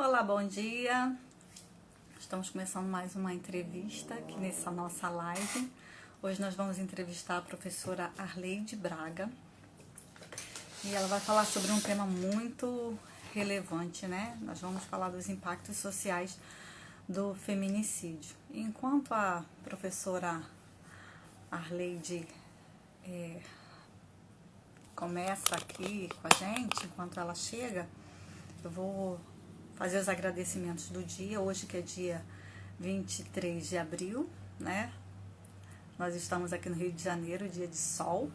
Olá, bom dia. Estamos começando mais uma entrevista aqui nessa nossa live. Hoje nós vamos entrevistar a professora Arleide Braga e ela vai falar sobre um tema muito relevante, né? Nós vamos falar dos impactos sociais do feminicídio. Enquanto a professora Arleide começa aqui com a gente, enquanto ela chega, eu vou fazer os agradecimentos do dia, hoje que é dia 23 de abril, né? Nós estamos aqui no Rio de Janeiro, dia de sol.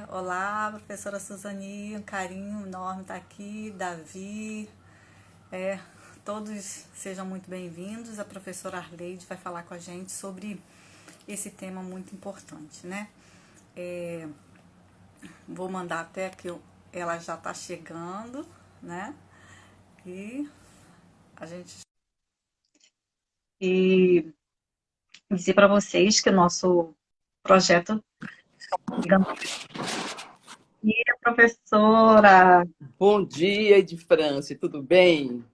Olá, professora Suzani, um carinho enorme estar aqui, Davi, todos sejam muito bem-vindos. A professora Arleide vai falar com a gente sobre esse tema muito importante, né? Vou mandar até que ela já está chegando, né? E a gente... E dizer para vocês que o nosso projeto... E a professora... Bom dia, de França, tudo bem?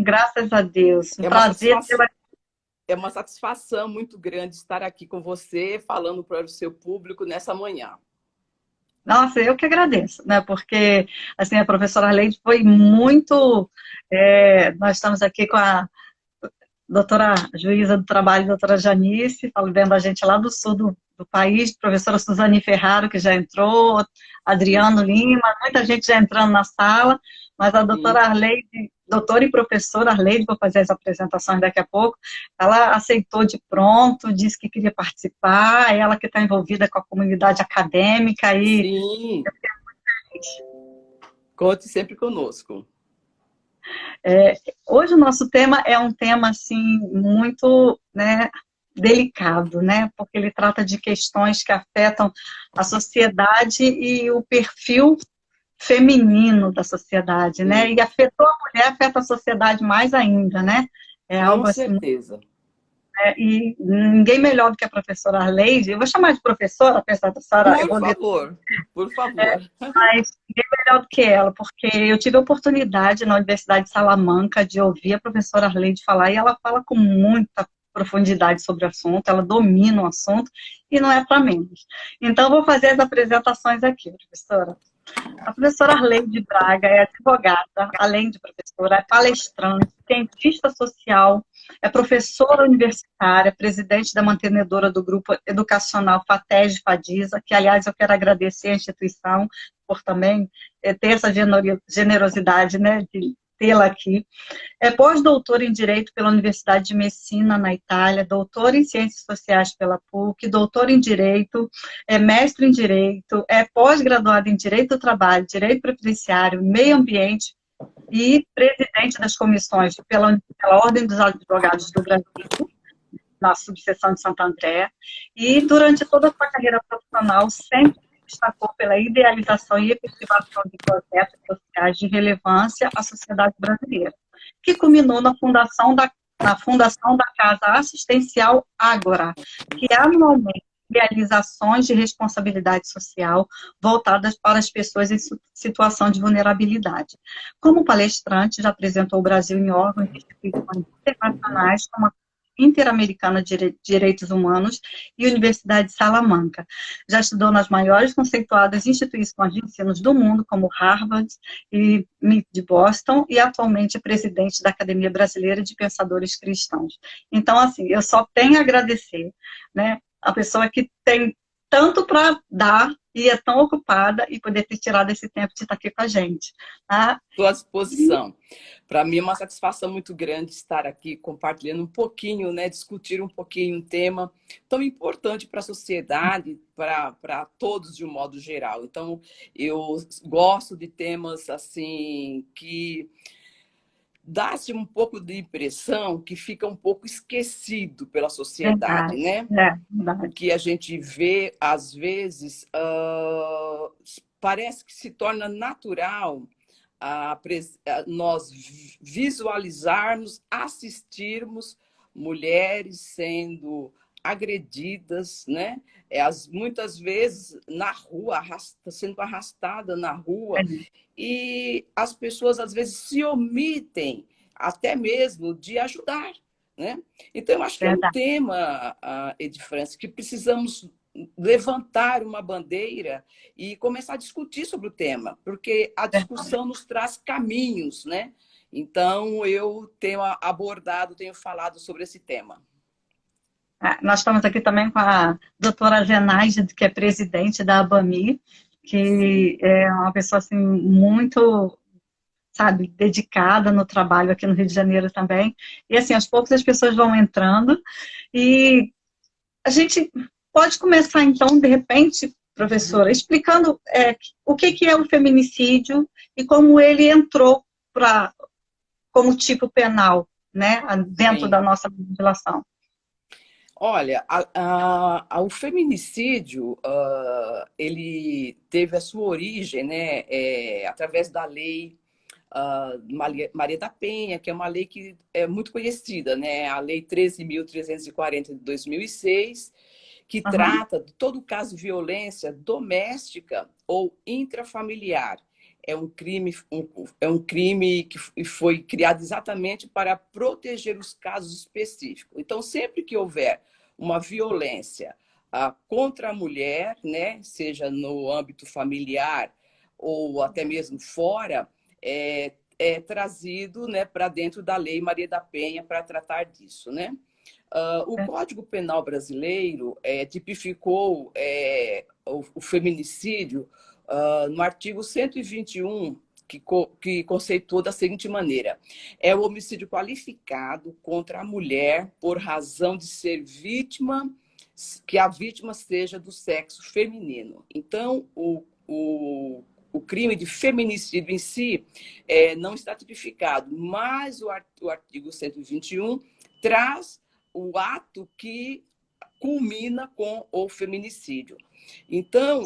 Graças a Deus, um É uma prazer satisfação, é uma satisfação muito grande estar aqui com você, falando para o seu público nessa manhã. Nossa, eu que agradeço, né? Porque assim, a professora Leide foi muito... nós estamos aqui com a doutora juíza do trabalho, doutora Janice, vendo a gente lá do sul do país, professora Suzani Ferraro, que já entrou, Adriano Lima, muita gente já entrando na sala, mas a Sim. doutora Arleide, doutora e professora Arleide, vou fazer as apresentações daqui a pouco, ela aceitou de pronto, disse que queria participar, ela que está envolvida com a comunidade acadêmica e... Sim, conte sempre conosco. Hoje o nosso tema é um tema assim muito, né, delicado, né, porque ele trata de questões que afetam a sociedade e o perfil feminino da sociedade, né, Sim, e afetou a mulher, afeta a sociedade mais ainda, né, é com algo assim, certeza. e ninguém melhor do que a professora Arleide, eu vou chamar de professora, apesar da senhora, eu Por vou ler, favor, por favor. mas ninguém melhor do que ela, porque eu tive a oportunidade na Universidade de Salamanca de ouvir a professora Arleide falar, e ela fala com muita profundidade sobre o assunto, ela domina o assunto, e não é para menos. Então, eu vou fazer as apresentações aqui, professora. A professora Arleide Braga é advogada, além de professora, é palestrante, cientista social, é professora universitária, presidente da mantenedora do grupo educacional FATES Fadisa, que, aliás, eu quero agradecer à instituição por também ter essa generosidade, né, de tê-la aqui. É pós-doutora em Direito pela Universidade de Messina, na Itália, doutora em Ciências Sociais pela PUC, doutora em Direito, é mestre em Direito, é pós-graduada em Direito do Trabalho, Direito Previdenciário, Meio Ambiente e presidente das comissões pela Ordem dos Advogados do Brasil, na subseção de Santo André, e durante toda a sua carreira profissional sempre se destacou pela idealização e efetivação de projetos sociais de relevância à sociedade brasileira, que culminou na fundação da Casa Assistencial Ágora, que anualmente realiza ações de responsabilidade social voltadas para as pessoas em situação de vulnerabilidade. Como palestrante, já apresentou o Brasil em órgãos e instituições internacionais, como a Interamericana de Direitos Humanos e Universidade de Salamanca. Já estudou nas maiores conceituadas instituições de ensino do mundo, como Harvard e MIT de Boston, e atualmente é presidente da Academia Brasileira de Pensadores Cristãos. Então, assim, eu só tenho a agradecer, né, a pessoa que tem tanto para dar e é tão ocupada e poder ter tirado esse tempo de estar aqui com a gente. Tá? Estou à disposição. Para mim é uma satisfação muito grande estar aqui compartilhando um pouquinho, né, discutir um pouquinho um tema tão importante para a sociedade, para todos de um modo geral. Então, eu gosto de temas assim que dá-se um pouco de impressão que fica um pouco esquecido pela sociedade, Verdade, né? verdade. Que a gente vê, às vezes, parece que se torna natural nós visualizarmos, assistirmos mulheres sendo agredidas, né? Muitas vezes na rua, sendo arrastada na rua, e as pessoas às vezes se omitem até mesmo de ajudar, né? Então, eu acho que é um Verdade. tema, Edifrance, que precisamos levantar uma bandeira e começar a discutir sobre o tema, porque a discussão nos traz caminhos, né? Então, eu tenho abordado, tenho falado sobre esse tema. Nós estamos aqui também com a doutora Genaide, que é presidente da ABAMI, que é uma pessoa assim, muito, sabe, dedicada no trabalho aqui no Rio de Janeiro também. E assim, aos poucos as pessoas vão entrando. E a gente pode começar, então, de repente, professora, explicando o que é o feminicídio e como ele entrou como tipo penal, né, dentro da Sim. nossa legislação. Olha, o feminicídio, ele teve a sua origem, né, através da lei Maria da Penha, que é uma lei que é muito conhecida, né, a Lei 13.340 de 2006, que trata de todo caso de violência doméstica ou intrafamiliar. É um crime que foi criado exatamente para proteger os casos específicos. Então, sempre que houver uma violência contra a mulher, né, seja no âmbito familiar ou até mesmo fora, é trazido, né, para dentro da Lei Maria da Penha para tratar disso, né? O Código Penal brasileiro tipificou o feminicídio no artigo 121, que conceitou da seguinte maneira: é o homicídio qualificado contra a mulher por razão de ser vítima, que a vítima seja do sexo feminino. Então, o crime de feminicídio em si não está tipificado, mas o artigo 121 traz o ato que culmina com o feminicídio. Então,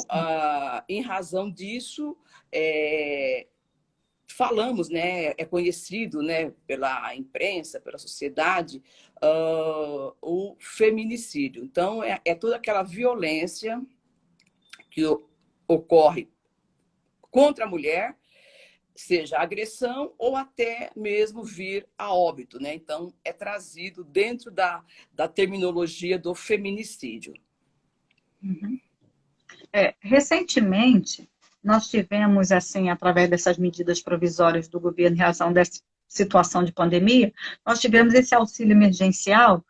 em razão disso, falamos, né, é conhecido, né, pela imprensa, pela sociedade, o feminicídio. Então, é toda aquela violência que ocorre contra a mulher, seja agressão ou até mesmo vir a óbito, né? Então, é trazido dentro da terminologia do feminicídio. Uhum. Recentemente, nós tivemos, assim, através dessas medidas provisórias do governo em razão dessa situação de pandemia, nós tivemos esse auxílio emergencial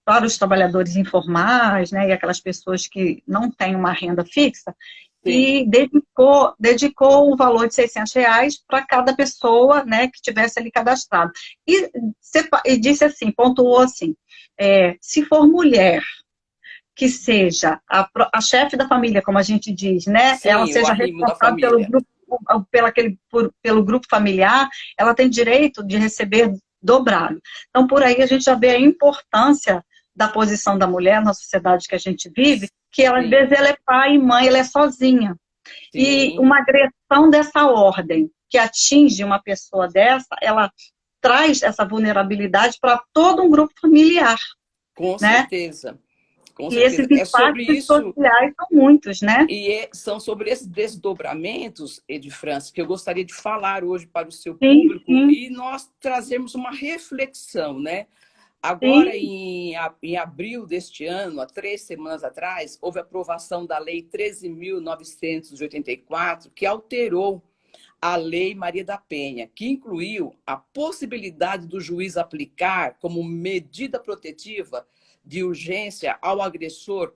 para os trabalhadores informais, né, e aquelas pessoas que não têm uma renda fixa, Sim. e dedicou o valor de R$ 600 para cada pessoa, né, que tivesse ali cadastrado. E disse assim, pontuou assim, se for mulher que seja a chefe da família, como a gente diz, né? Ela Sim, o seja arrimo da responsável pelo família. grupo, pelo grupo familiar, ela tem direito de receber dobrado. Então, por aí a gente já vê a importância da posição da mulher na sociedade que a gente vive, que ela, às Sim, vezes ela é pai e mãe, ela é sozinha. E sim, uma agressão dessa ordem, que atinge uma pessoa dessa, ela traz essa vulnerabilidade para todo um grupo familiar, com né? certeza. Com E esses certeza. É sobre impactos isso, sociais são muitos, né? e são sobre esses desdobramentos, Edifrance, que eu gostaria de falar hoje para o seu Sim, público sim, e nós trazermos uma reflexão, né? Agora, sim, em abril deste ano, há 3 semanas atrás, houve a aprovação da Lei 13.984, que alterou a Lei Maria da Penha, que incluiu a possibilidade do juiz aplicar como medida protetiva de urgência ao agressor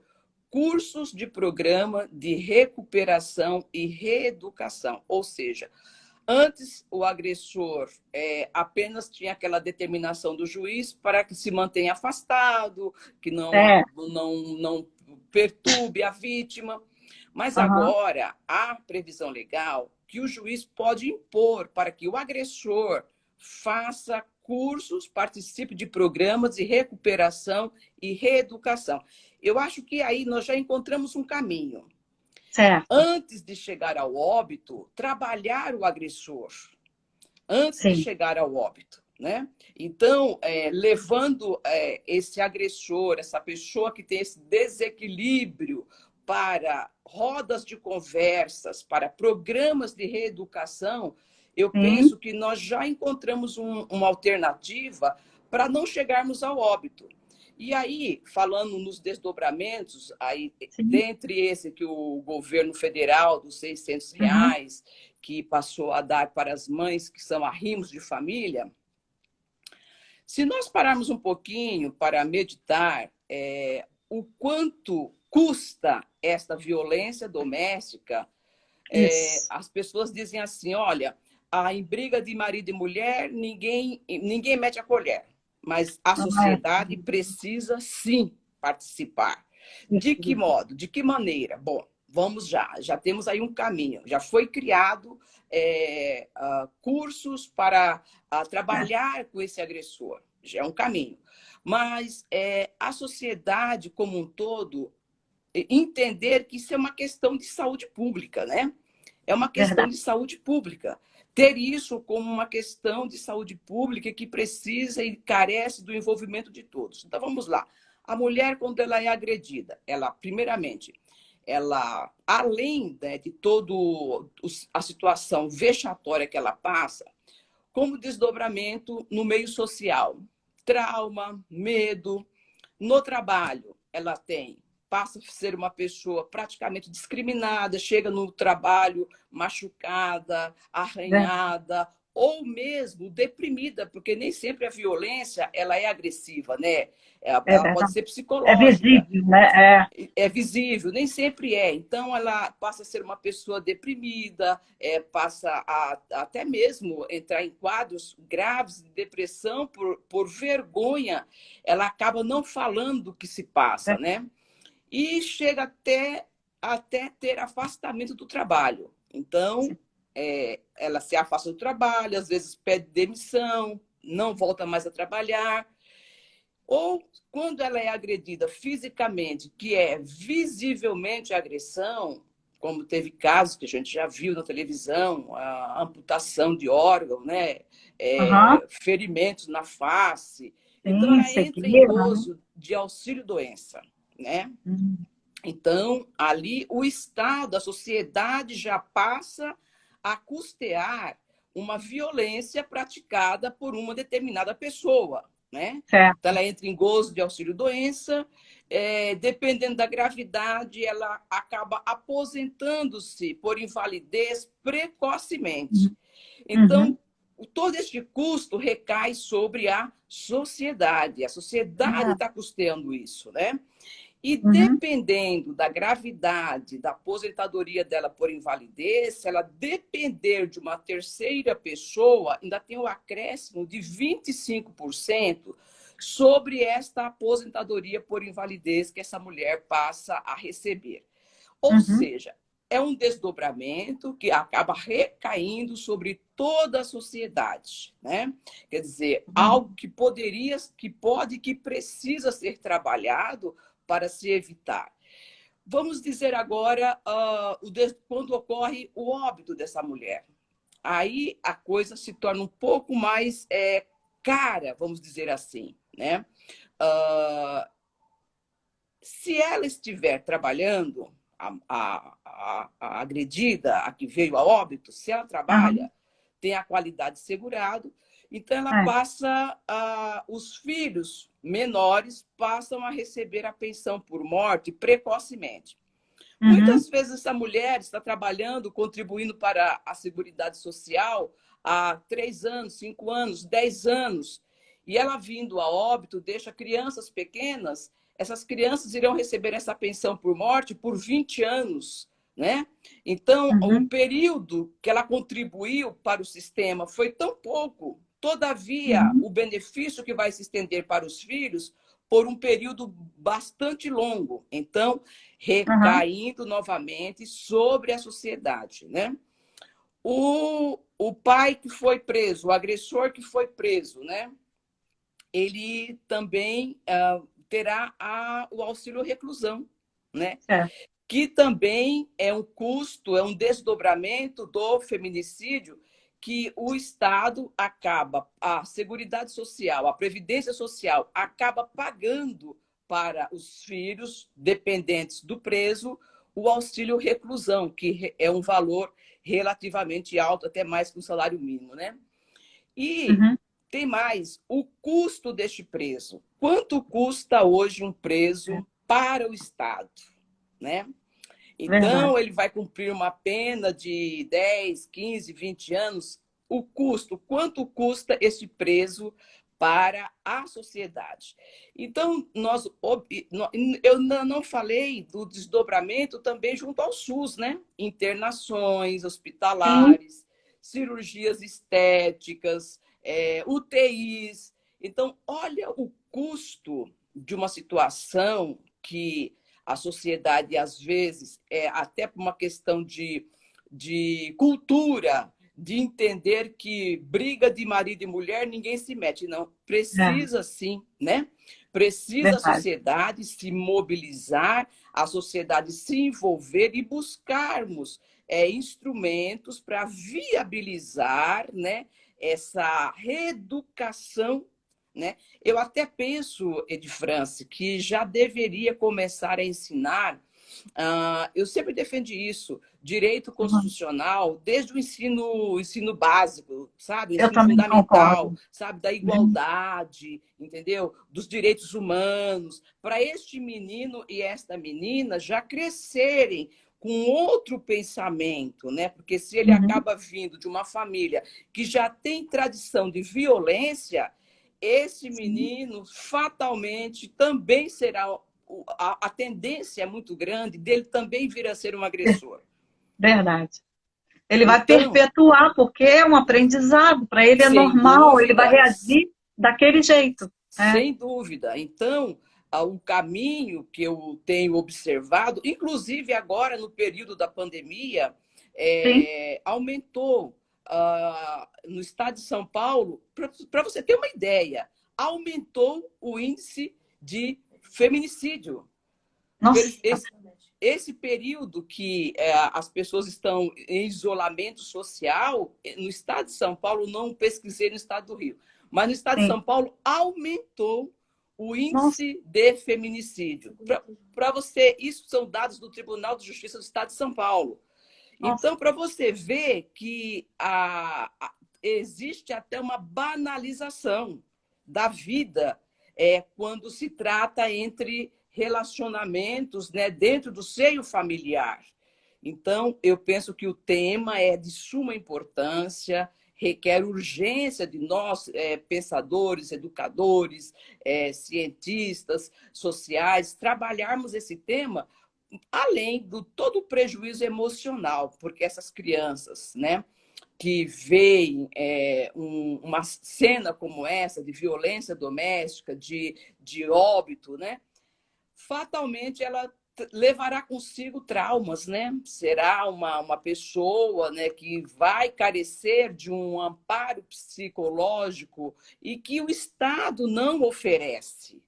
cursos de programa de recuperação e reeducação. Ou seja, antes o agressor apenas tinha aquela determinação do juiz para que se mantenha afastado, que é, não perturbe a vítima. Mas uhum, agora há previsão legal que o juiz pode impor para que o agressor faça cursos, participe de programas de recuperação e reeducação. Eu acho que aí nós já encontramos um caminho. certo, Antes de chegar ao óbito, trabalhar o agressor. Antes de sim, chegar ao óbito. né? Então, levando esse agressor, essa pessoa que tem esse desequilíbrio para rodas de conversas, para programas de reeducação, eu Sim. penso que nós já encontramos uma alternativa para não chegarmos ao óbito. E aí, falando nos desdobramentos, aí, Sim. dentre esse que o governo federal, dos Uhum. R$ 600, que passou a dar para as mães que são arrimos de família, se nós pararmos um pouquinho para meditar o quanto custa esta violência doméstica, Isso. as pessoas dizem assim, olha, em briga de marido e mulher, ninguém mete a colher, mas a Ah, é. sociedade precisa sim participar. De que modo? De que maneira? Bom, vamos já temos aí um caminho, já foi criado cursos para trabalhar com esse agressor, já é um caminho. Mas a sociedade como um todo entender que isso é uma questão de saúde pública, né? É uma questão Verdade. de saúde pública. Ter isso como uma questão de saúde pública que precisa e carece do envolvimento de todos. Então, vamos lá. A mulher, quando ela é agredida, ela, primeiramente, ela, além, né, de toda a situação vexatória que ela passa, como desdobramento no meio social, trauma, medo. No trabalho, ela passa a ser uma pessoa praticamente discriminada, chega no trabalho machucada, arranhada, ou mesmo deprimida, porque nem sempre a violência ela é agressiva, né? É Ela pode verdade. ser É psicológica, visível, né? é visível, nem sempre é. Então, ela passa a ser uma pessoa deprimida, passa a até mesmo entrar em quadros graves de depressão por vergonha. Ela acaba não falando o que se passa, né? E chega até ter afastamento do trabalho. Então, ela se afasta do trabalho, às vezes pede demissão, não volta mais a trabalhar. Ou quando ela é agredida fisicamente, que é visivelmente agressão, como teve casos que a gente já viu na televisão, a amputação de órgão, né? Aham. Ferimentos na face. Então, Sim, ela entra em cegueira, né? gozo de auxílio-doença, né? Uhum. Então, ali, o Estado, a sociedade já passa a custear uma violência praticada por uma determinada pessoa, né? Então, Certo. ela entra em gozo de auxílio-doença, dependendo da gravidade, ela acaba aposentando-se por invalidez precocemente. Uhum. Uhum. Então, todo este custo recai sobre a sociedade. A sociedade Ah, está custeando isso, né? E uhum. dependendo da gravidade da aposentadoria dela por invalidez, se ela depender de uma terceira pessoa, ainda tem o acréscimo de 25% sobre esta aposentadoria por invalidez que essa mulher passa a receber. Ou Uhum. seja, é um desdobramento que acaba recaindo sobre toda a sociedade, né? Quer dizer, Uhum. algo que poderia, que pode, que precisa ser trabalhado para se evitar. Vamos dizer agora quando ocorre o óbito dessa mulher. Aí a coisa se torna um pouco mais cara, vamos dizer assim, né? Uh, Se ela estiver trabalhando, a agredida, a que veio a óbito, se ela Aham. trabalha, tem a qualidade segurado, então ela É. passa, os filhos menores passam a receber a pensão por morte precocemente. Uhum. Muitas vezes essa mulher está trabalhando, contribuindo para a Seguridade Social há 3 anos, 5 anos, 10 anos, e ela vindo a óbito deixa crianças pequenas, essas crianças irão receber essa pensão por morte por 20 anos, né? Então, o Uhum. período que ela contribuiu para o sistema foi tão pouco, todavia, Uhum. o benefício que vai se estender para os filhos por um período bastante longo. Então, Aham. recaindo novamente sobre a sociedade, né? O pai que foi preso, o agressor que foi preso, né? Ele também terá o auxílio reclusão, né? Certo. Que também é um custo, é um desdobramento do feminicídio que o Estado acaba, a Seguridade Social, a Previdência Social, acaba pagando para os filhos dependentes do preso o auxílio reclusão, que é um valor relativamente alto, até mais que o salário mínimo, né? E Uhum. tem mais, o custo deste preso. Quanto custa hoje um preso para o Estado, né? Verdade. Então, ele vai cumprir uma pena de 10, 15, 20 anos. O custo, quanto custa esse preso para a sociedade? Então, eu não falei do desdobramento também junto ao SUS, né? Internações Sim. hospitalares, cirurgias estéticas, UTIs. Então, olha o custo de uma situação que a sociedade, às vezes, até por uma questão de cultura, de entender que briga de marido e mulher ninguém se mete. Não, É, precisa sim, né? Precisa a verdade. sociedade se mobilizar, a sociedade se envolver e buscarmos instrumentos para viabilizar, né, essa reeducação, né? Eu até penso, Edifrance, que já deveria começar a ensinar, eu sempre defendi isso, direito Uhum. constitucional, desde o ensino básico, sabe? Eu Ensino também fundamental, concordo. sabe? Da Uhum. igualdade, entendeu? Dos direitos humanos, para este menino e esta menina já crescerem com outro pensamento, né? Porque se ele Uhum. acaba vindo de uma família que já tem tradição de violência, esse Sim. menino fatalmente também será, a tendência é muito grande dele também vir a ser um agressor. Verdade. Ele vai Então, perpetuar, porque é um aprendizado, para ele é sem normal, ele vai dúvidas, reagir daquele jeito. É, sem dúvida. Então, o caminho que eu tenho observado, inclusive agora no período da pandemia, sim, aumentou no estado de São Paulo, para você ter uma ideia, aumentou o índice de feminicídio. nossa, Esse período que as pessoas estão em isolamento social, no estado de São Paulo, não pesquisei no estado do Rio, mas no estado de sim, São Paulo aumentou o nossa, índice de feminicídio. Para você, isso são dados do Tribunal de Justiça do Estado de São Paulo. nossa, Então, para você ver que existe até uma banalização da vida quando se trata entre relacionamentos, né, dentro do seio familiar. Então, eu penso que o tema é de suma importância, requer urgência de nós, pensadores, educadores, cientistas sociais, trabalharmos esse tema além do todo o prejuízo emocional, porque essas crianças, né, que veem uma cena como essa de violência doméstica, de óbito, né, fatalmente ela levará consigo traumas, né? Será uma pessoa, né, que vai carecer de um amparo psicológico e que o Estado não oferece,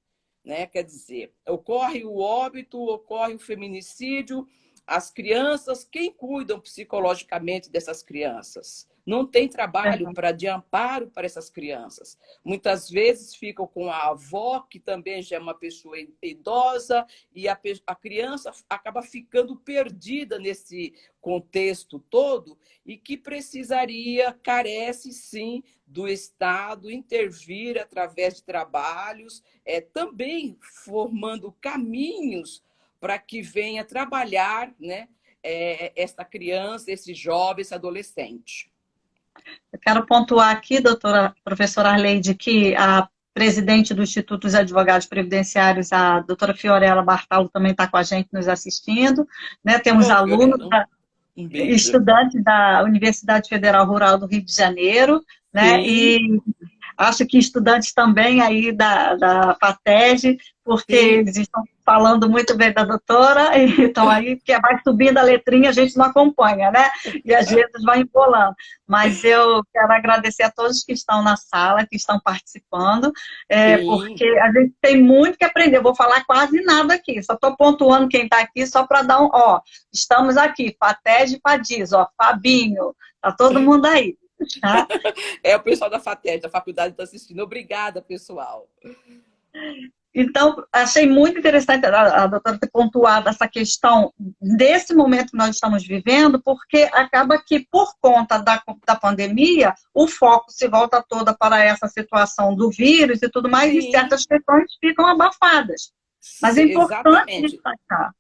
né? Quer dizer, ocorre o óbito, ocorre o feminicídio, as crianças, quem cuidam psicologicamente dessas crianças? Não tem trabalho verdade. para de amparo para essas crianças. Muitas vezes ficam com a avó, que também já é uma pessoa idosa, e a criança acaba ficando perdida nesse contexto todo e que precisaria, carece sim do Estado intervir através de trabalhos, também formando caminhos para que venha trabalhar, né, essa criança, esse jovem, esse adolescente. Eu quero pontuar aqui, doutora professora Arleide, que a presidente do Instituto dos Advogados Previdenciários, a doutora Fiorella Bartalo, também está com a gente nos assistindo, né? Temos Ô, alunos, Fiorella, um beijo. estudantes da Universidade Federal Rural do Rio de Janeiro, né? Sim, E acho que estudantes também aí da FATEG, porque sim. eles estão falando muito bem da doutora, e estão aí, porque vai subindo a letrinha, a gente não acompanha, né? E às vezes vai embolando. Mas eu quero agradecer a todos que estão na sala, que estão participando, porque Sim, a gente tem muito que aprender. Eu vou falar quase nada aqui, só estou pontuando quem está aqui, só para dar um, ó, estamos aqui, FATEG e FADIS, ó, Fabinho, tá todo mundo aí. Tá? É o pessoal da FATEC, da faculdade, está assistindo. Obrigada, pessoal. Então, achei muito interessante a doutora ter pontuado essa questão desse momento que nós estamos vivendo, porque acaba que, por conta da pandemia, o foco se volta toda para essa situação do vírus e tudo mais, e Sim, certas questões ficam abafadas. Mas é importante exatamente. destacar.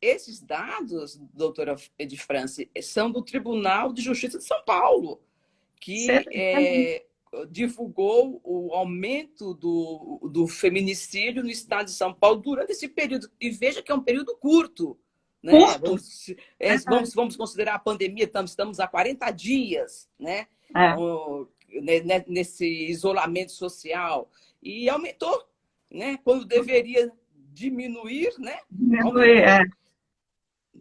Esses dados, doutora de France, são do Tribunal de Justiça de São Paulo, que divulgou o aumento do feminicídio no estado de São Paulo durante esse período. E veja que é um período curto. Né? Curto. Vamos considerar a pandemia, estamos há 40 dias, né? É, Nesse isolamento social. E aumentou, né? Quando deveria diminuir, né? Aumentou. é.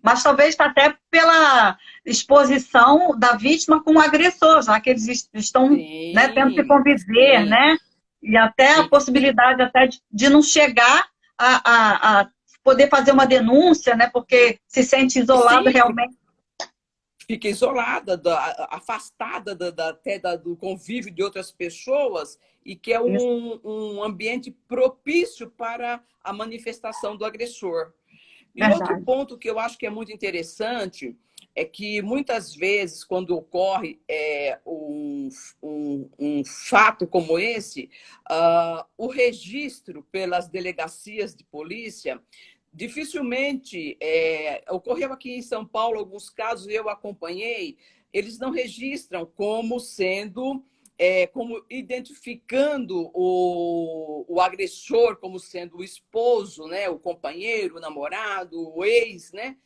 Mas talvez até pela exposição da vítima com o agressor, já que eles estão, né, tendo que Sim, conviver, sim, né? E até a sim. possibilidade até de não chegar a poder fazer uma denúncia, né? Porque se sente isolado Sim, realmente. fica isolada, afastada até do convívio de outras pessoas e que é Isso, um ambiente propício para a manifestação do agressor. E outro verdade. ponto que eu acho que é muito interessante é que muitas vezes, quando ocorre um fato como esse, o registro pelas delegacias de polícia dificilmente ocorreu aqui em São Paulo alguns casos eu acompanhei, eles não registram como sendo como identificando o agressor como sendo o esposo, né, o companheiro, o namorado, o ex, né,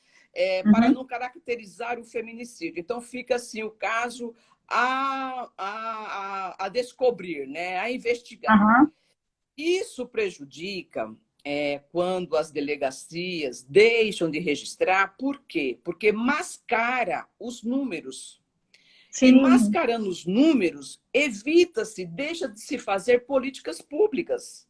para Uhum, não caracterizar o feminicídio. Então fica assim o caso a descobrir, né, a investigar. uhum, Isso prejudica quando as delegacias deixam de registrar. Por quê? Porque mascara os números. E sim. mascarando os números, evita-se, deixa de se fazer políticas públicas.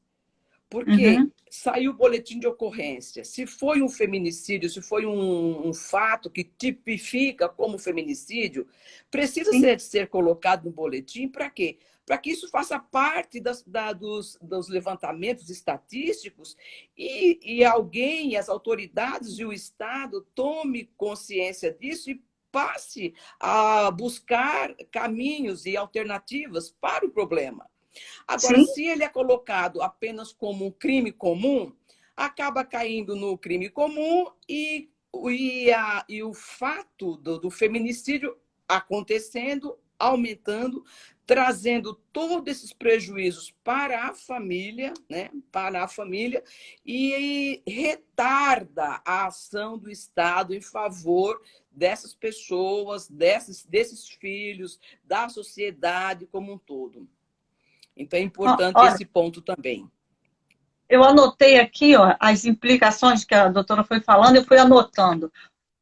Porque Uhum, saiu o boletim de ocorrência. Se foi um feminicídio, se foi um fato que tipifica como feminicídio, precisa sim. ser colocado no boletim para quê? Para que isso faça parte dos levantamentos estatísticos e alguém, as autoridades e o Estado tome consciência disso e passe a buscar caminhos e alternativas para o problema. Agora, Sim, se ele é colocado apenas como um crime comum, acaba caindo no crime comum e o fato do feminicídio acontecendo, aumentando, trazendo todos esses prejuízos para a família, né? Para a família, e retarda a ação do Estado em favor dessas pessoas, desses filhos, da sociedade como um todo. Então, é importante olha, esse ponto também. eu anotei aqui, ó, as implicações que a doutora foi falando, eu fui anotando.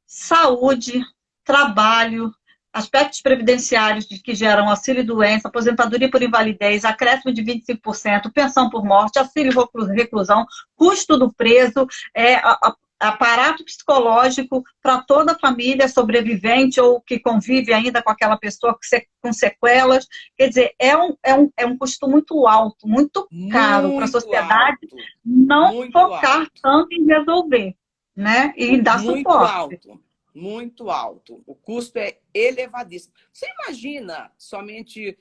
Saúde, trabalho, aspectos previdenciários que geram auxílio-doença, aposentadoria por invalidez, acréscimo de 25%, pensão por morte, auxílio-reclusão, custo do preso, aparato psicológico para toda a família sobrevivente ou que convive ainda com aquela pessoa com sequelas. Quer dizer, é um custo muito alto, muito caro para a Muito sociedade alto, não muito focar alto, tanto em resolver, né? E dar muito suporte. alto, muito alto. O custo é elevadíssimo. Você imagina somente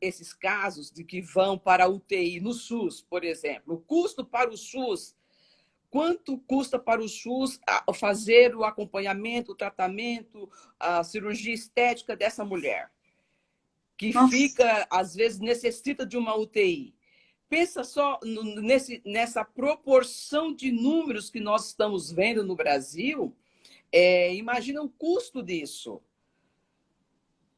esses casos de que vão para a UTI no SUS, por exemplo, o custo para o SUS. Quanto custa para o SUS fazer o acompanhamento, o tratamento, a cirurgia estética dessa mulher? Que Nossa, fica, às vezes, necessita de uma UTI. Pensa só nessa proporção de números que nós estamos vendo no Brasil. Imagina o custo disso.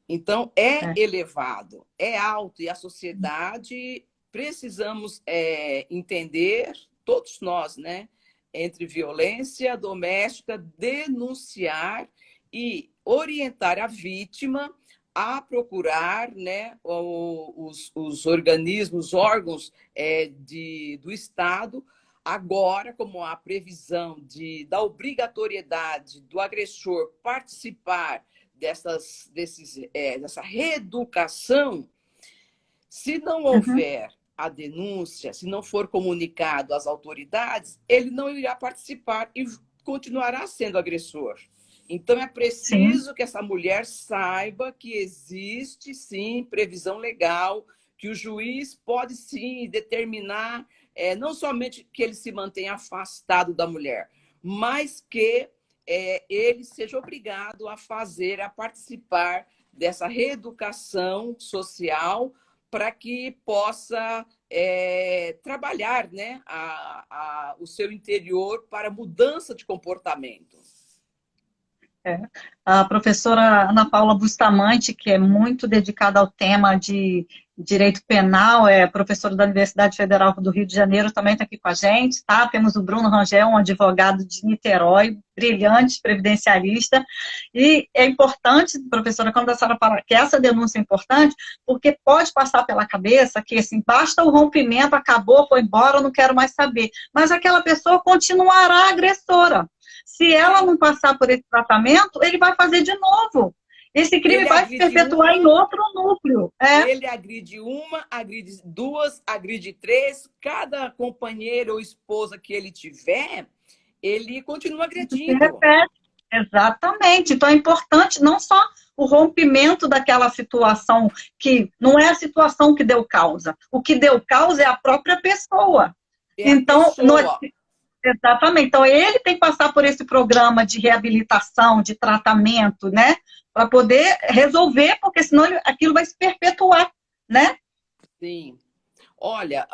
Então, é é. elevado, é alto, e a sociedade precisamos entender, todos nós, né? Entre violência doméstica, denunciar e orientar a vítima a procurar, né, os organismos, órgãos do Estado, agora, como a previsão da obrigatoriedade do agressor participar dessa reeducação, se não Uhum. houver a denúncia, se não for comunicado às autoridades, ele não irá participar e continuará sendo agressor. Então, é Sim. preciso que essa mulher saiba que existe, sim, previsão legal, que o juiz pode, sim, determinar, não somente que ele se mantenha afastado da mulher, mas que ele seja obrigado a fazer, a participar dessa reeducação social para que possa trabalhar, né, o seu interior para mudança de comportamento. É. A professora Ana Paula Bustamante, que é muito dedicada ao tema de direito penal, é professora da Universidade Federal do Rio de Janeiro, também está aqui com a gente, tá? Temos o Bruno Rangel, um advogado de Niterói, brilhante, previdencialista, e é importante, professora, quando a senhora fala que essa denúncia é importante, porque pode passar pela cabeça que, assim, basta o rompimento, acabou, foi embora, eu não quero mais saber, mas aquela pessoa continuará agressora. Se ela não passar por esse tratamento, ele vai fazer de novo. Esse crime Ele vai se agride perpetuar em uma, outro núcleo. ele agride uma, agride duas, agride três. Cada companheiro ou esposa que ele tiver, ele continua Se agredindo. repete. Exatamente. Então é importante não só o rompimento daquela situação, que não é a situação que deu causa. O que deu causa é a própria pessoa. É a Então, pessoa. exatamente. Então, ele tem que passar por esse programa de reabilitação, de tratamento, né? Para poder resolver, porque senão aquilo vai se perpetuar, né? Sim. Olha,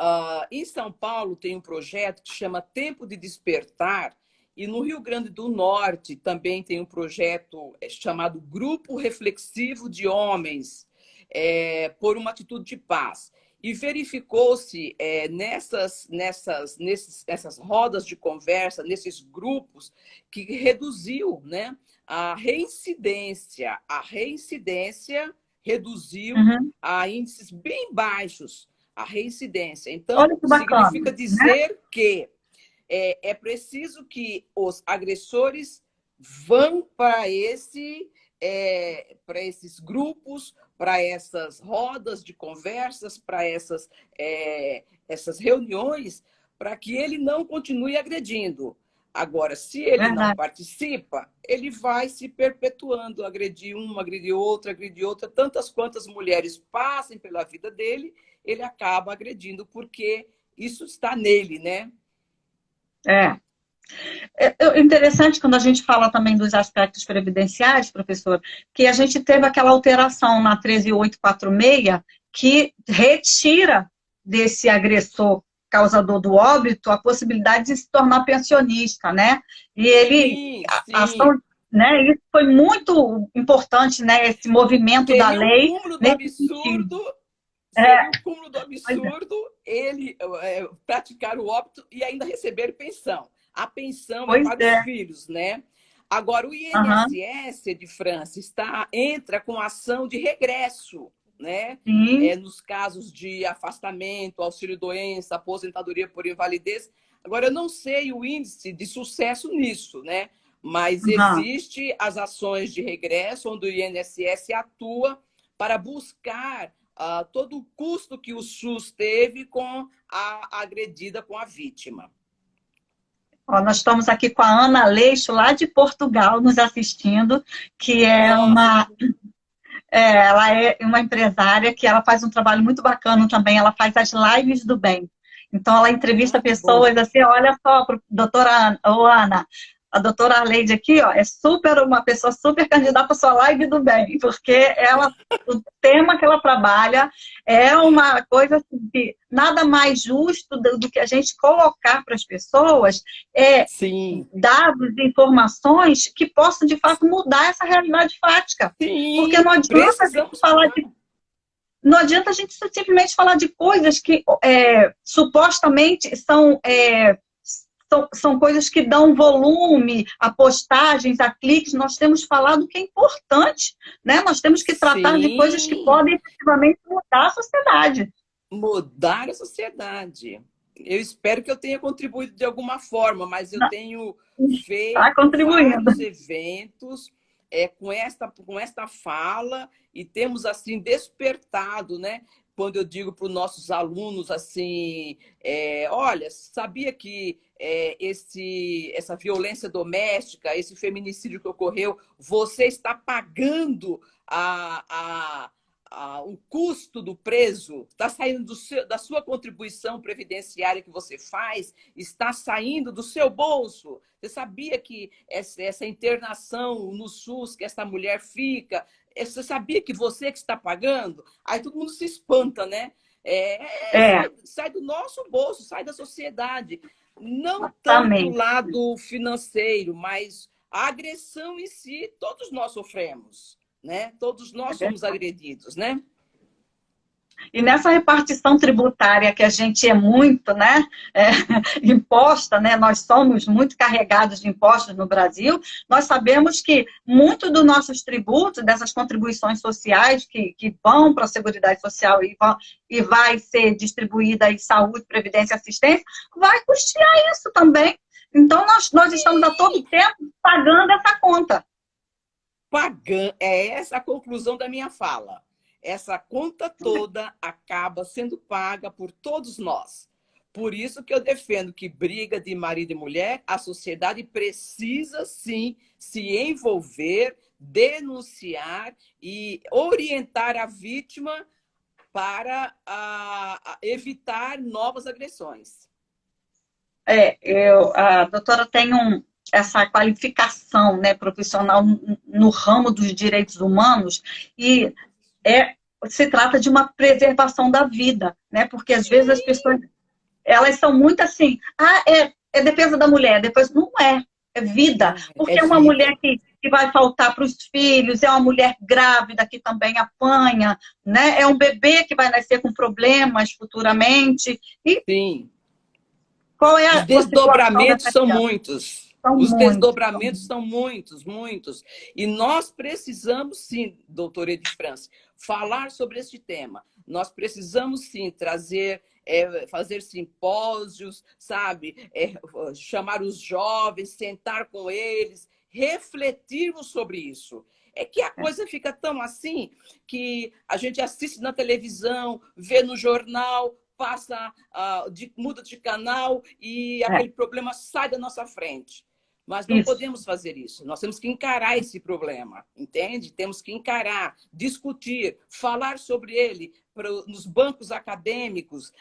em São Paulo tem um projeto que chama Tempo de Despertar, e no Rio Grande do Norte também tem um projeto chamado Grupo Reflexivo de Homens por uma Atitude de Paz. E verificou-se nessas rodas de conversa, nesses grupos, que reduziu, né, a reincidência. A reincidência reduziu Uhum. a índices bem baixos a reincidência. Olha Então, que bacana, significa né? dizer que é preciso que os agressores vão para esses grupos, para essas rodas de conversas, para essas reuniões, para que ele não continue agredindo. Agora, se ele não Verdade. participa, ele vai se perpetuando, agredir uma, agredir outra, tantas quantas mulheres passem pela vida dele, ele acaba agredindo, porque isso está nele, né? É. É interessante quando a gente fala também dos aspectos previdenciários, professor, que a gente teve aquela alteração na 13846 que retira desse agressor causador do óbito a possibilidade de se tornar pensionista, né? E ele, Sim, a ação, sim. né? Isso foi muito importante, né? Esse movimento da Seria o lei cúmulo do nesse sentido. absurdo, É, seria o cúmulo do pois é. absurdo ele praticar o óbito e ainda receber pensão. A pensão é Pois para os é. filhos, né? Agora, o Uhum. INSS de França entra com ação de regresso, né? Sim. Nos casos de afastamento, auxílio-doença, aposentadoria por invalidez. Agora, eu não sei o índice de sucesso nisso, né? Mas Uhum. existe as ações de regresso, onde o INSS atua para buscar todo o custo que o SUS teve com a agredida, com a vítima. Ó, nós estamos aqui com a Ana Leixo, lá de Portugal, nos assistindo, que Nossa, ela é uma empresária que ela faz um trabalho muito bacana também, ela faz as lives do bem. Então, ela entrevista que bom. pessoas assim, olha só, doutora Ana, a doutora Arleide aqui, ó, é super uma pessoa super candidata à sua live do bem, porque ela, o tema que ela trabalha é uma coisa assim, que nada mais justo do que a gente colocar para as pessoas Sim, dados, informações que possam, de fato, mudar essa realidade fática. Porque sim, precisamos falar. não adianta a gente simplesmente falar de coisas que supostamente são coisas que dão volume a postagens, a cliques. Nós temos falado que é importante, né? Nós temos que tratar de coisas que Sim, podem efetivamente mudar a sociedade. mudar a sociedade. Eu espero que eu tenha contribuído de alguma forma, mas eu tenho Está feito contribuindo. vários eventos com esta fala e temos assim despertado, né? Quando eu digo para os nossos alunos assim, olha, sabia que essa violência doméstica, esse feminicídio que ocorreu, você está pagando o custo do preso, está saindo da sua contribuição previdenciária que você faz, está saindo do seu bolso. Você sabia que essa internação no SUS que essa mulher fica, você sabia que você que está pagando? Aí todo mundo se espanta, né? Sai do nosso bolso, sai da sociedade. Não tanto o Exatamente. lado financeiro, mas a agressão em si, todos nós sofremos, né? Todos nós somos agredidos, né? E nessa repartição tributária que a gente é muito, né, imposta, né, nós somos muito carregados de impostos no Brasil, nós sabemos que muito dos nossos tributos, dessas contribuições sociais que vão para a Seguridade Social e vai ser distribuída em saúde, previdência e assistência, vai custear isso também. Então, nós estamos a todo tempo pagando essa conta. Pagando, é essa a conclusão da minha fala. Essa conta toda acaba sendo paga por todos nós. Por isso que eu defendo que briga de marido e mulher, a sociedade precisa sim se envolver, denunciar e orientar a vítima para evitar novas agressões. A doutora tem essa qualificação, né, profissional no ramo dos direitos humanos e se trata de uma preservação da vida, né? Porque às vezes as pessoas elas são muito assim, é defesa da mulher, depois não é vida, porque é uma vida. mulher que vai faltar para os filhos, é uma mulher grávida que também apanha, né? É um bebê que vai nascer com problemas futuramente. E sim. qual é Os a situação desdobramentos dessa são criança? muitos. São Os muitos. desdobramentos são muitos, muitos. E nós precisamos, sim, doutora Edith França, falar sobre este tema. Nós precisamos, sim, trazer, fazer simpósios, sabe? Chamar os jovens, sentar com eles, refletirmos sobre isso. É que a coisa fica tão assim que a gente assiste na televisão, vê no jornal, passa, muda de canal e aquele problema sai da nossa frente. Mas não podemos fazer isso. Nós temos que encarar esse problema, entende? Temos que encarar, discutir, falar sobre ele nos bancos acadêmicos,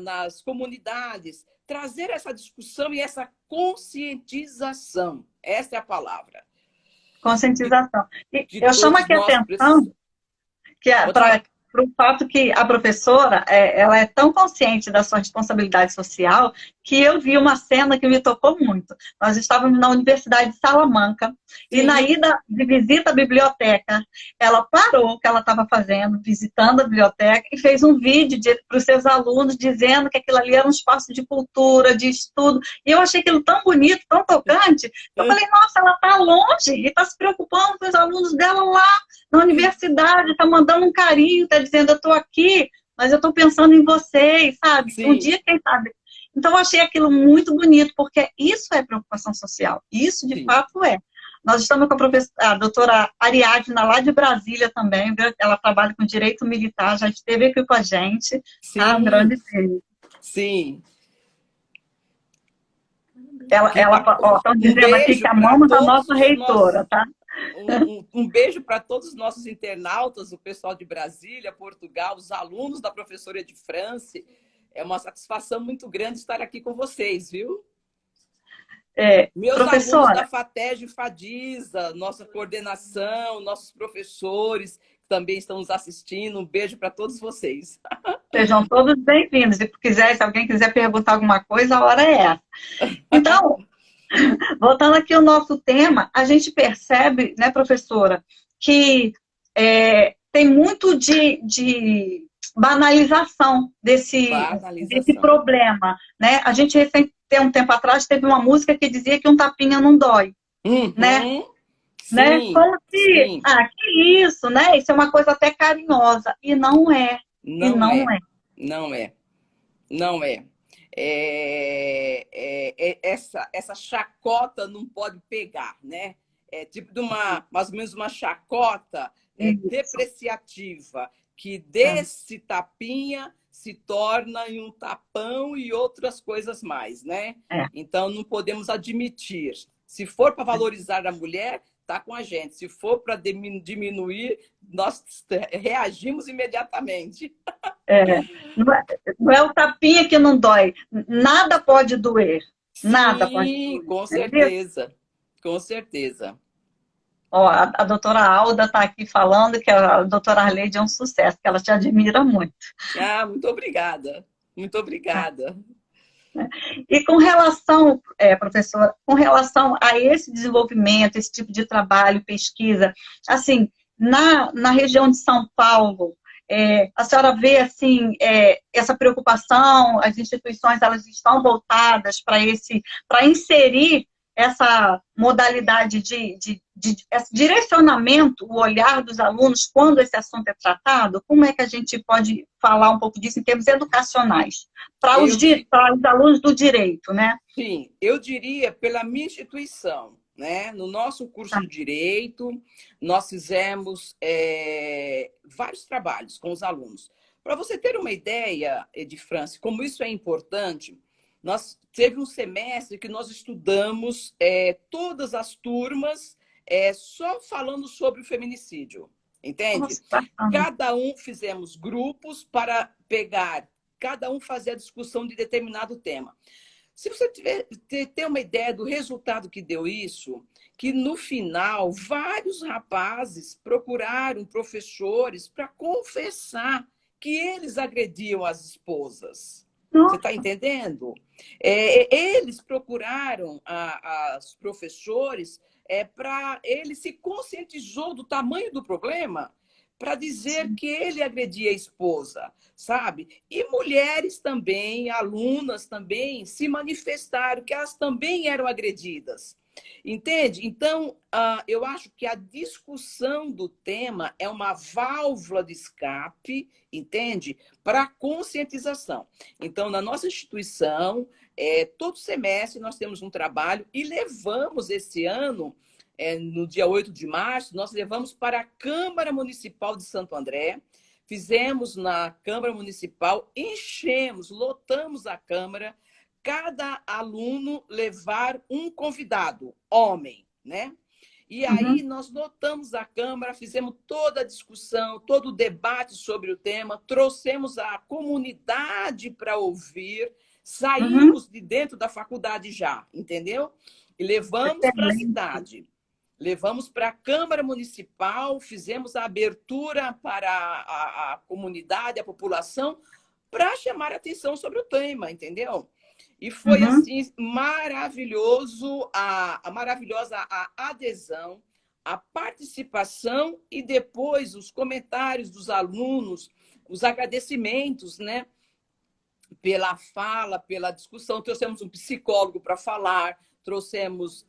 nas comunidades, trazer essa discussão e essa conscientização. Essa é a palavra. Conscientização. E eu chamo aqui a atenção que para o fato que a professora ela é tão consciente da sua responsabilidade social que eu vi uma cena que me tocou muito. Nós estávamos na Universidade de Salamanca e na ida de visita à biblioteca, ela parou o que ela estava fazendo, visitando a biblioteca e fez um vídeo para os seus alunos dizendo que aquilo ali era um espaço de cultura, de estudo. E eu achei aquilo tão bonito, tão tocante. Eu falei, nossa, ela está longe e está se preocupando com os alunos dela lá na universidade, está mandando um carinho, está dizendo, eu estou aqui, mas eu estou pensando em vocês, sabe? Sim. Um dia, quem sabe? Então, eu achei aquilo muito bonito, porque isso é preocupação social. Isso, de fato, é. Nós estamos com a doutora Ariadna, lá de Brasília também. Ela trabalha com direito militar, já esteve aqui com a gente. Sim. Tá? Um grande beijo. Sim. Estão dizendo aqui que amamos a nossa reitora, tá? Um beijo para todos os nossos internautas, o pessoal de Brasília, Portugal, os alunos da professora Edith France. É uma satisfação muito grande estar aqui com vocês, viu? Meus alunos da FATEG e FADISA, nossa coordenação, nossos professores que também estão nos assistindo. Um beijo para todos vocês. Sejam todos bem-vindos. Se alguém quiser perguntar alguma coisa, a hora é essa. Então, voltando aqui ao nosso tema, a gente percebe, né, professora, que tem muito de banalização desse problema, né? A gente, tem um tempo atrás, teve uma música que dizia que um tapinha não dói, né? Sim, né? Como se, que isso, né? Isso é uma coisa até carinhosa, e não é. Não é. Essa chacota não pode pegar, né? tipo de mais ou menos uma chacota Isso. depreciativa, que É, desse tapinha se torna em um tapão e outras coisas mais, né? é, Então, não podemos admitir. Se for para valorizar a mulher, está com a gente. Se for para diminuir, nós reagimos imediatamente. é. Não é, não é o tapinha que não dói. Nada pode doer. Nada pode Sim, doer. com Entendeu? certeza. Com certeza. Ó, a doutora Alda está aqui falando que a doutora Arleide é um sucesso, que ela te admira muito. Ah, muito obrigada. Muito obrigada. E com relação, professora, com relação a esse desenvolvimento, esse tipo de trabalho, pesquisa, assim, na região de São Paulo, a senhora vê, assim, essa preocupação, as instituições, elas estão voltadas para inserir essa modalidade de esse direcionamento, o olhar dos alunos quando esse assunto é tratado? Como é que a gente pode falar um pouco disso em termos educacionais? Eu, Para os alunos do direito, né? sim, eu diria pela minha instituição, né? No nosso curso Tá. de Direito, nós fizemos vários trabalhos com os alunos. Para você ter uma ideia, Franci, como isso é importante, nós teve um semestre que nós estudamos todas as turmas só falando sobre o feminicídio, entende? Nossa, bacana. Cada um fizemos grupos para pegar, cada um fazer a discussão de determinado tema. Se você ter uma ideia do resultado que deu isso, que no final vários rapazes procuraram professores para confessar que eles agrediam as esposas. Você está Nossa, entendendo? Eles procuraram os professores para ele se conscientizou do tamanho do problema para dizer sim. que ele agredia a esposa, sabe? E mulheres também, alunas também, se manifestaram que elas também eram agredidas. Entende? Então, eu acho que a discussão do tema é uma válvula de escape, entende? Para a conscientização. Então, na nossa instituição, todo semestre nós temos um trabalho e levamos esse ano, no dia 8 de março, nós levamos para a Câmara Municipal de Santo André, fizemos na Câmara Municipal, enchemos, lotamos a Câmara, cada aluno levar um convidado, homem, né? E aí Uhum, nós lotamos a Câmara, fizemos toda a discussão, todo o debate sobre o tema, trouxemos a comunidade para ouvir, uhum, saímos de dentro da faculdade já, entendeu? E levamos para a excelente. cidade. Levamos para a Câmara Municipal, fizemos a abertura para a comunidade, a população, para chamar a atenção sobre o tema, entendeu? E foi Uhum, assim maravilhoso, maravilhosa a adesão, a participação e depois os comentários dos alunos, os agradecimentos, né? Pela fala, pela discussão. Trouxemos um psicólogo para falar, trouxemos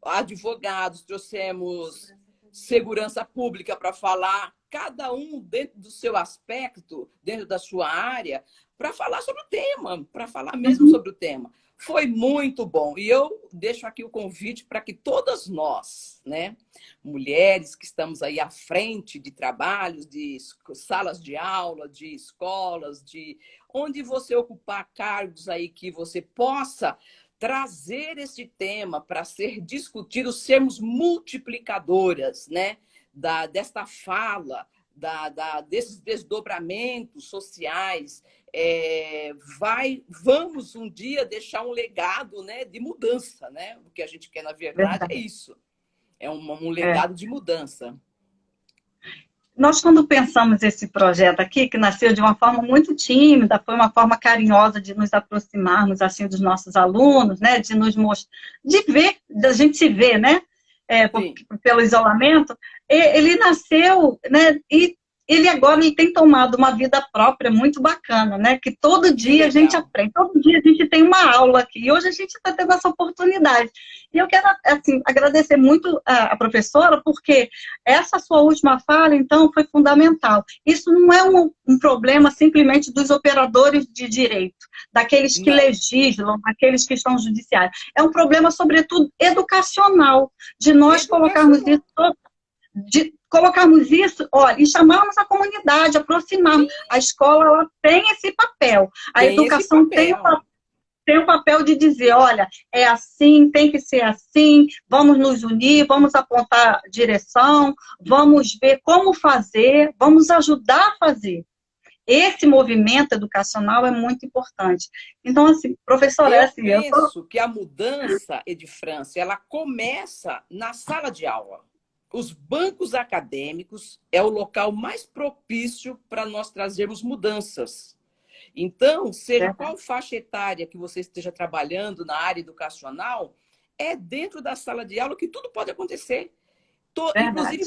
advogados, trouxemos segurança pública para falar, cada um dentro do seu aspecto, dentro da sua área, para falar sobre o tema, para falar mesmo uhum. sobre o tema. Foi muito bom. E eu deixo aqui o convite para que todas nós, né, mulheres que estamos aí à frente de trabalhos, de salas de aula, de escolas, de onde você ocupar cargos aí que você possa trazer esse tema para ser discutido, sermos multiplicadoras, né, desta fala, desses desdobramentos sociais, vamos um dia deixar um legado, né, de mudança, né? O que a gente quer, na verdade, é Verdade. isso. É um É. legado de mudança. Nós, quando pensamos esse projeto aqui, que nasceu de uma forma muito tímida, foi uma forma carinhosa de nos aproximarmos assim dos nossos alunos, né, de nos mostrar, de ver, da gente se ver, né, Sim. pelo isolamento, ele nasceu, né, e ele agora ele tem tomado uma vida própria muito bacana, né? Que todo dia a gente aprende, todo dia a gente tem uma aula aqui. E hoje a gente está tendo essa oportunidade. E eu quero, assim, agradecer muito a professora, porque essa sua última fala, então, foi fundamental. Isso não é um problema simplesmente dos operadores de direito, daqueles que legislam, daqueles que estão judiciários. É um problema, sobretudo, educacional, de nós colocarmos isso, olha, e chamarmos a comunidade, aproximarmos. A escola, ela tem esse papel. A educação tem o papel de dizer, olha, é assim, tem que ser assim, vamos nos unir, vamos apontar direção, vamos ver como fazer, vamos ajudar a fazer. Esse movimento educacional é muito importante. Então, assim, professora, eu penso que a mudança, Edifrância, ela começa na sala de aula. Os bancos acadêmicos é o local mais propício para nós trazermos mudanças. Então, seja qual faixa etária que você esteja trabalhando na área educacional, é dentro da sala de aula que tudo pode acontecer. Inclusive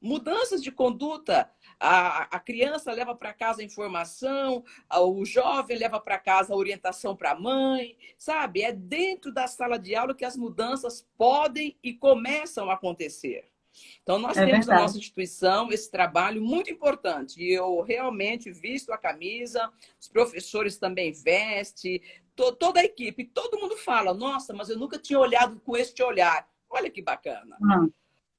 mudanças de conduta. A criança leva para casa a informação, o jovem leva para casa a orientação para a mãe, sabe? É dentro da sala de aula que as mudanças podem e começam a acontecer. Então, nós temos na nossa instituição esse trabalho muito importante. E eu realmente visto a camisa, os professores também vestem, toda a equipe, todo mundo fala, nossa, mas eu nunca tinha olhado com este olhar. Olha que bacana.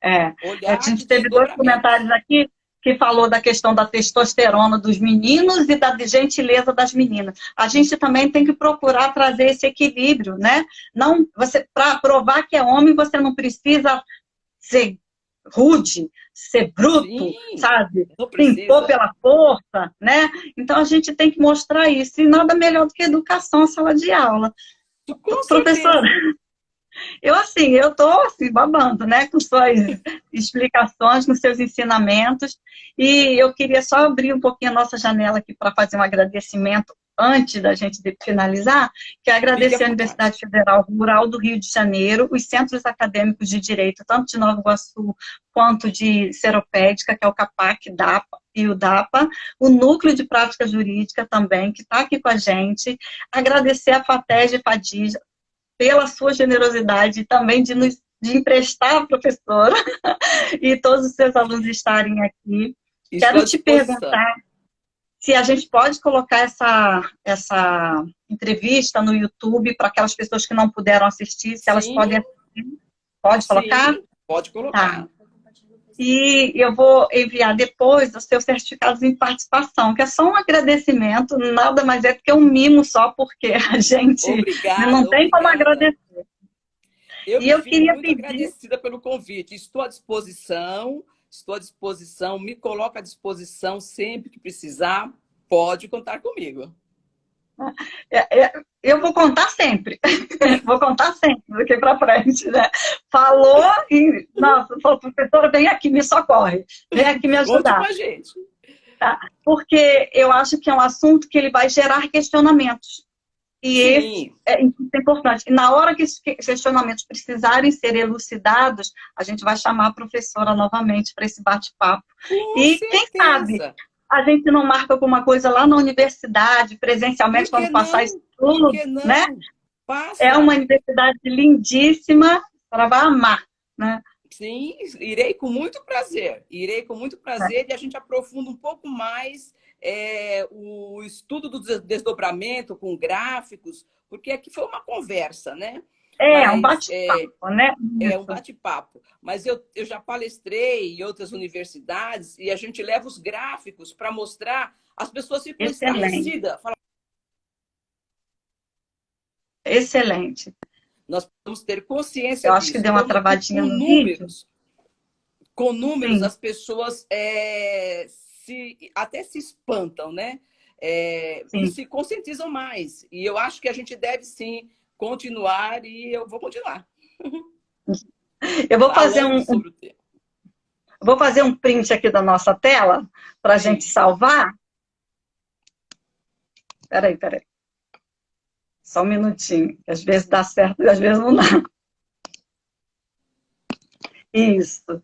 A gente teve 2 comentários aqui que falou da questão da testosterona dos meninos e da gentileza das meninas. A gente também tem que procurar trazer esse equilíbrio, né? Não, para provar que é homem, você não precisa ser rude, ser bruto, sabe? Impor pela força, né? Então, a gente tem que mostrar isso. E nada melhor do que educação na sala de aula. Professora, eu estou babando, né? Com suas explicações, com seus ensinamentos. E eu queria só abrir um pouquinho a nossa janela aqui para fazer um agradecimento antes da gente finalizar, que é agradecer à Universidade Federal Rural do Rio de Janeiro, os centros acadêmicos de direito, tanto de Nova Iguaçu quanto de Seropédica, que é o CAPAC, DAPA e o DAPA, o Núcleo de Prática Jurídica também, que está aqui com a gente, agradecer a FATESG e FADIJ pela sua generosidade também de emprestar a professora e todos os seus alunos estarem aqui. Quero te perguntar se a gente pode colocar essa entrevista no YouTube para aquelas pessoas que não puderam assistir, se elas podem assistir. Pode colocar? Sim, pode colocar. Tá. E eu vou enviar depois os seus certificados de participação, que é só um agradecimento, nada mais é do que um mimo só, porque a gente não tem como agradecer. Eu queria muito agradecida pelo convite. Estou à disposição, me coloco à disposição sempre que precisar, pode contar comigo. Eu vou contar sempre, daqui para frente, né? Falou e, nossa, falou, professora, vem aqui, me socorre, vem aqui me ajudar. Conte com a gente. Tá? Porque eu acho que é um assunto que ele vai gerar questionamentos. E esse é importante. E na hora que esses questionamentos precisarem ser elucidados, a gente vai chamar a professora novamente para esse bate-papo. E quem sabe a gente não marca alguma coisa lá na universidade, presencialmente, quando passar isso tudo, né? É uma universidade lindíssima, ela vai amar, né? Sim, irei com muito prazer. E a gente aprofunda um pouco mais o estudo do desdobramento com gráficos, porque aqui foi uma conversa, né? Um bate-papo, né? É um bate-papo. Mas eu já palestrei em outras universidades e a gente leva os gráficos para mostrar, as pessoas ficam esclarecidas. Excelente. Nós vamos ter consciência disso. Eu acho que deu uma travadinha no números. Com números, as pessoas até se espantam, né? E se conscientizam mais. E eu acho que a gente deve, sim, continuar, e eu vou continuar. Eu vou fazer um print aqui da nossa tela para a gente salvar. Peraí. Só um minutinho. Às vezes dá certo e às vezes não dá. Isso.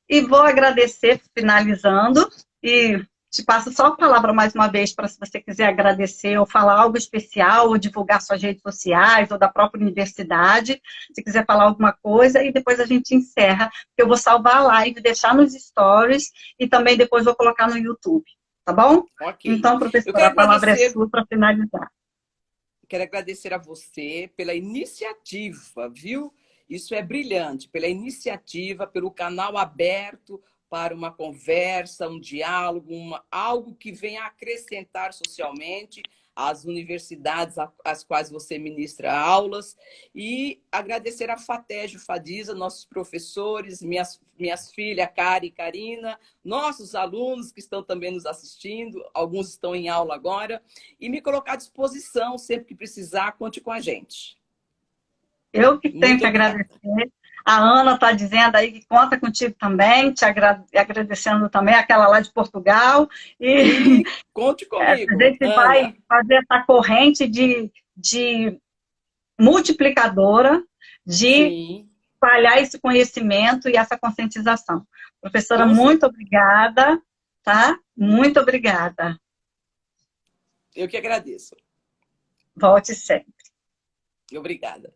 E vou agradecer, finalizando, e te passo só a palavra mais uma vez para, se você quiser agradecer ou falar algo especial, ou divulgar suas redes sociais ou da própria universidade, se quiser falar alguma coisa, e depois a gente encerra. Eu vou salvar a live, deixar nos stories e também depois vou colocar no YouTube, tá bom? Ok. Então, Eu professora, quero a palavra é agradecer, sua para finalizar. quero agradecer a você pela iniciativa, viu? Isso é brilhante, pela iniciativa, pelo canal aberto para uma conversa, um diálogo, algo que venha acrescentar socialmente às universidades às quais você ministra aulas, e agradecer a FATEG, FADISA, nossos professores, minhas filhas, Kari e Karina, nossos alunos que estão também nos assistindo, alguns estão em aula agora, e me colocar à disposição sempre que precisar, conte com a gente. Eu que tenho Muito que obrigada. agradecer. A Ana está dizendo aí que conta contigo também, te agradecendo também, aquela lá de Portugal. E Sim, conte a comigo, gente Ana. vai fazer essa corrente de multiplicadora, de Sim, espalhar esse conhecimento e essa conscientização. Professora, com muito certeza. obrigada, tá? Muito obrigada. Eu que agradeço. Volte sempre. Obrigada.